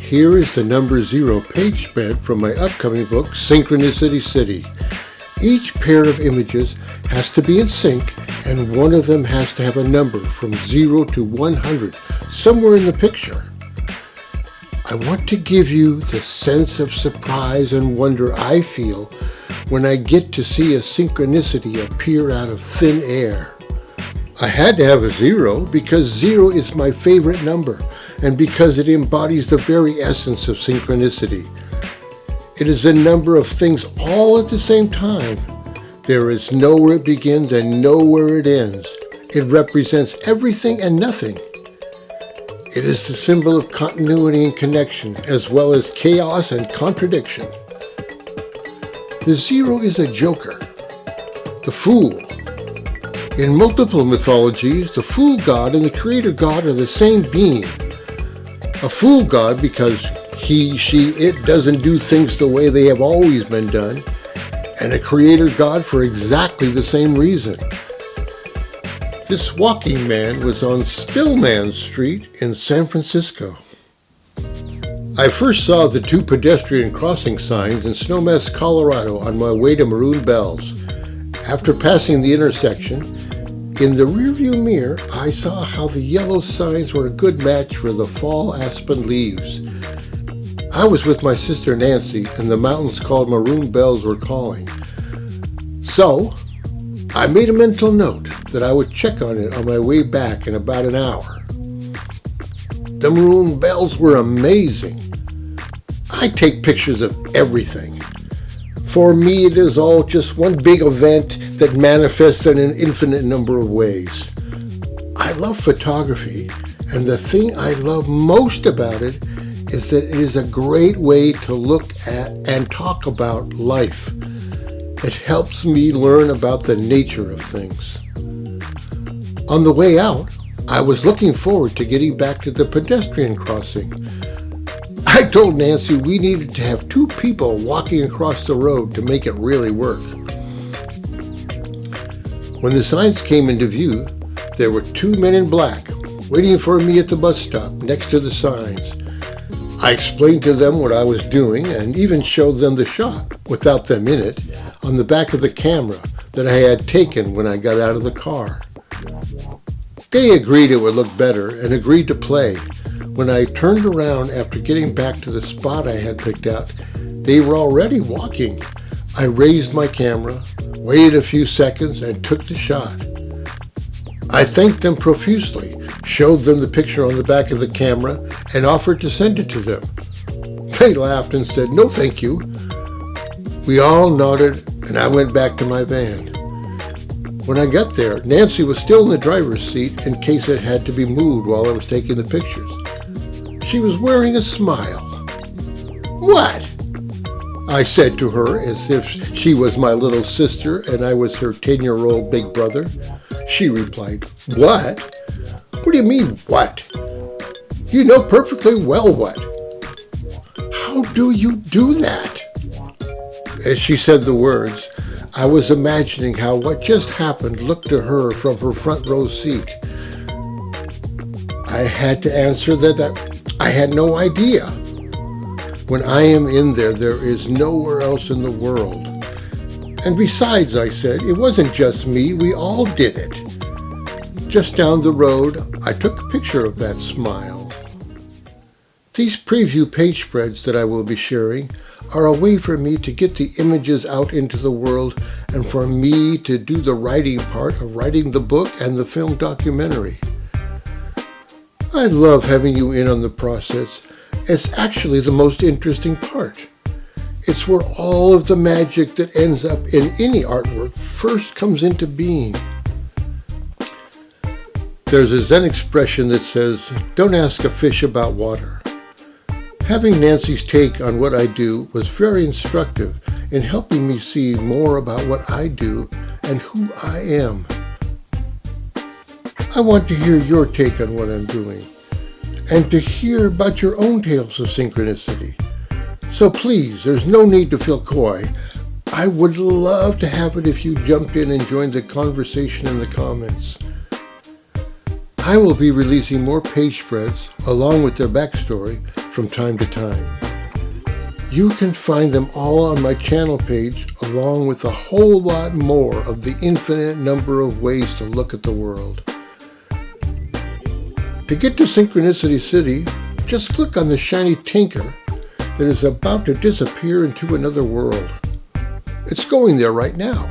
Here is the number 0 page spread from my upcoming book, Synchronicity City. Each pair of images has to be in sync, and one of them has to have a number from 0 to 100 somewhere in the picture. I want to give you the sense of surprise and wonder I feel when I get to see a synchronicity appear out of thin air. I had to have a 0 because 0 is my favorite number and because it embodies the very essence of synchronicity. It is a number of things all at the same time. There is nowhere it begins and nowhere it ends. It represents everything and nothing. It is the symbol of continuity and connection, as well as chaos and contradiction. The 0 is a joker, the fool. In multiple mythologies, the fool god and the creator god are the same being. A fool god because he, she, it doesn't do things the way they have always been done, and a creator god for exactly the same reason. This walking man was on Stillman Street in San Francisco. I first saw the 2 pedestrian crossing signs in Snowmass, Colorado on my way to Maroon Bells. After passing the intersection, in the rearview mirror, I saw how the yellow signs were a good match for the fall aspen leaves. I was with my sister Nancy, and the mountains called Maroon Bells were calling. So, I made a mental note that I would check on it on my way back in about an hour. The Maroon Bells were amazing. I take pictures of everything. For me, it is all just one big event that manifests in an infinite number of ways. I love photography, and the thing I love most about it is that it is a great way to look at and talk about life. It helps me learn about the nature of things. On the way out, I was looking forward to getting back to the pedestrian crossing. I told Nancy we needed to have 2 people walking across the road to make it really work. When the signs came into view, there were 2 men in black waiting for me at the bus stop next to the signs. I explained to them what I was doing and even showed them the shot, without them in it, on the back of the camera that I had taken when I got out of the car. They agreed it would look better and agreed to play. When I turned around after getting back to the spot I had picked out, they were already walking. I raised my camera, waited a few seconds, and took the shot. I thanked them profusely, showed them the picture on the back of the camera, and offered to send it to them. They laughed and said, "No, thank you." We all nodded, and I went back to my van. When I got there, Nancy was still in the driver's seat in case it had to be moved while I was taking the pictures. She was wearing a smile. "What?" I said to her as if she was my little sister and I was her 10-year-old big brother. She replied, "What? What do you mean, what? You know perfectly well what. How do you do that?" As she said the words, I was imagining how what just happened looked to her from her front row seat. I had to answer that I had no idea. When I am in there, there is nowhere else in the world. And besides, I said, it wasn't just me, we all did it. Just down the road, I took a picture of that smile. These preview page spreads that I will be sharing are a way for me to get the images out into the world and for me to do the writing part of writing the book and the film documentary. I love having you in on the process. It's actually the most interesting part. It's where all of the magic that ends up in any artwork first comes into being. There's a Zen expression that says, "Don't ask a fish about water." Having Nancy's take on what I do was very instructive in helping me see more about what I do and who I am. I want to hear your take on what I'm doing and to hear about your own tales of synchronicity. So please, there's no need to feel coy. I would love to have it if you jumped in and joined the conversation in the comments. I will be releasing more page spreads along with their backstory from time to time. You can find them all on my channel page, along with a whole lot more of the infinite number of ways to look at the world. To get to Synchronicity City, just click on the shiny tinker that is about to disappear into another world. It's going there right now.